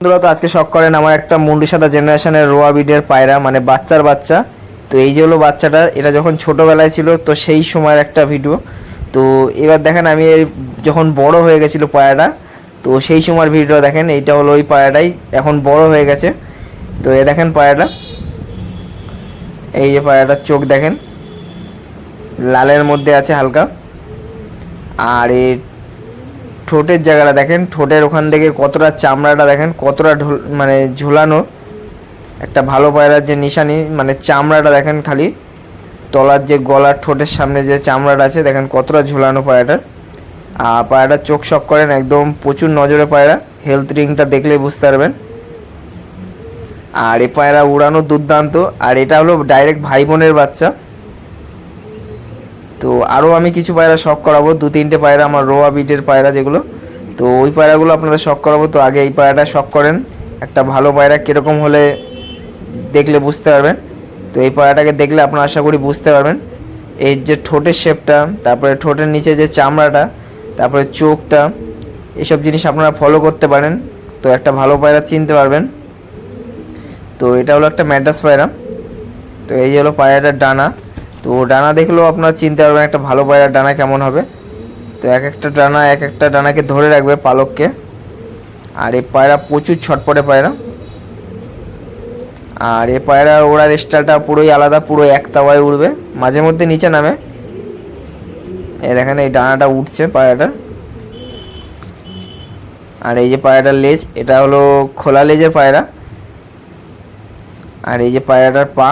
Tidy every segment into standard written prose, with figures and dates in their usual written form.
বন্ধুরা তো আজকে শখ করেন আমার একটা মুন্ডু সাদা জেনারেশনের রোয়া বিডের পায়রা, মানে বাচ্চার বাচ্চা। তো এই যে হলো বাচ্চাটা, এটা যখন ছোটোবেলায় ছিল তো সেই সময়ের একটা ভিডিও। তো এবার দেখেন আমি যখন বড় হয়ে গেছিলো পায়রাটা, তো সেই সময়ের ভিডিও দেখেন। এইটা হলো ওই পায়রাটাই, এখন বড় হয়ে গেছে। তো এ দেখেন পায়রাটা, এই যে পায়রাটার চোখ দেখেন, লালের মধ্যে আছে হালকা। আর এর ঠোঁটের জায়গাটা দেখেন, ঠোঁটের ওখান থেকে কতটা চামড়াটা দেখেন, কতটা মানে ঝুলানো। একটা ভালো পায়রার যে নিশানি, মানে চামড়াটা দেখেন, খালি তলার যে গলার ঠোঁটের সামনে যে চামড়াটা আছে দেখেন কতটা ঝুলানো পায়রাটার। আর পায়রাটার চোখ শখ করেন একদম প্রচুর নজরে পায়রা, হেলথ রিংটা দেখলেই বুঝতে পারবেন। আর এই পায়রা উড়ানো দুর্দান্ত। আর এটা হলো ডাইরেক্ট ভাই বোনের বাচ্চা। তো আরও আমি কিছু পায়রা শখ করাবো, 2-3টে পায়রা আমার রোয়া বিটের পায়রা যেগুলো, তো ওই পায়রাগুলো আপনাদের শখ করাবো। তো আগে এই পায়রাটা শখ করেন, একটা ভালো পায়রা কীরকম হলে দেখলে বুঝতে পারবেন। তো এই পায়রাটাকে দেখলে আপনারা আশা করি বুঝতে পারবেন। এই যে ঠোঁটের শেপটা, তারপরে ঠোঁটের নিচে যে চামড়াটা, তারপরে চোখটা, এসব জিনিস আপনারা ফলো করতে পারেন, তো একটা ভালো পায়রা চিনতে পারবেন। তো এটা হলো একটা ম্যাড্রাস পায়রা। তো এই যে হলো পায়রাটার ডানা। তো ডানা দেখলেও আপনারা চিনতে পারবেন একটা ভালো পায়রার ডানা কেমন হবে। তো এক একটা ডানাকে ধরে রাখবে পালককে। আর এই পায়রা প্রচুর ছটপটে পায়রা। আর এই পায়রা ওড়ার স্টাইলটা পুরোই আলাদা, পুরো এক তাওয়ায় উড়বে, মাঝে মধ্যে নিচে নামে। এই দেখেন এই ডানাটা উঠছে পায়রাটা। আর এই যে পায়রাটার লেজ, এটা হলো খোলা লেজের পায়রা। আর এই যে পায়রাটার পা,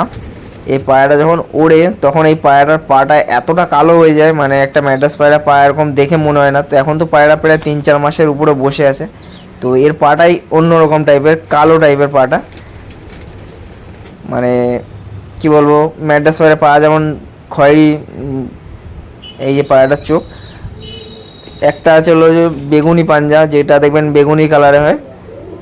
এই পায়রাটা যখন ওড়ে তখন এই পায়রাটার পাটা এতটা কালো হয়ে যায়, মানে একটা ম্যাড্রাস পায়রা পা এরকম দেখে মনে হয় না। তো এখন তো পায়রা প্রায় 3-4 মাসের উপরে বসে আছে, তো এর পাটাই অন্যরকম টাইপের, কালো টাইপের পাটা। মানে কি বলবো, ম্যাড্রাস পায়রা পা যেমন খয়েরি, এই যে পায়রাটার চোখ একটা আছে হলো যে বেগুনি পাঞ্জা, যেটা দেখবেন বেগুনি কালারে হয়।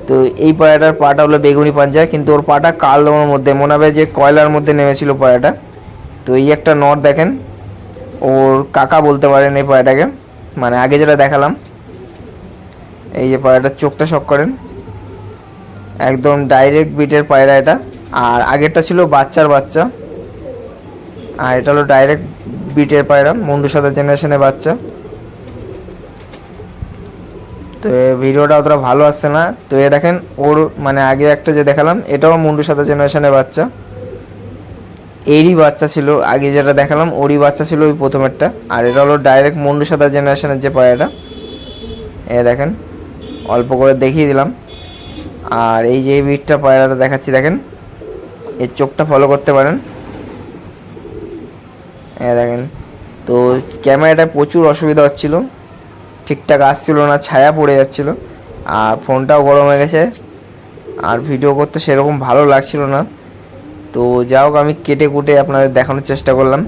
তো এই পায়রাটার পাটা হলো বেগুনি পাঞ্জা, কিন্তু ওর পাটা কালোর মধ্যে, মনে হবে যে কয়লার মধ্যে নেমেছিল পায়রাটা। তো এই একটা নট দেখেন, ওর কাকা বলতে পারেন এই পায়রাটাকে, মানে আগে যেটা দেখালাম। এই যে পায়রাটার চোখটা শখ করেন, একদম ডাইরেক্ট বিটের পায়রা এটা। আর আগেরটা ছিল বাচ্চার বাচ্চা, আর এটা হলো ডাইরেক্ট বিটের পায়রা, মুন্ডু সাদা জেনারেশনের বাচ্চা। তো ভিডিওটা অতটা ভালো আসছে না। তো এ দেখেন ওর, মানে আগে একটা যে দেখালাম এটাও মুন্ডু সাদা জেনারেশনের বাচ্চা, এরই বাচ্চা ছিল। আগে যেটা দেখালাম ওরই বাচ্চা ছিল ওই প্রথমেরটা। আর এটা হলো ডাইরেক্ট মুন্ডু সাদা জেনারেশনের যে পায়রাটা। এ দেখেন অল্প করে দেখিয়ে দিলাম। আর এই যে বিটটা পায়রাটা দেখাচ্ছি দেখেন, এর চোখটা ফলো করতে পারেন। এ দেখেন, তো ক্যামেরাটা প্রচুর অসুবিধা হচ্ছিল, ঠিকঠাক আসছিল না, ছায়া পড়ে যাচ্ছিল, আর ফোনটাও গরম হয়ে গেছে, আর ভিডিও করতে সেরকম ভালো লাগছিল না। তো যাই হোক, আমি কেটে কুটে আপনাদের দেখানোর চেষ্টা করলাম।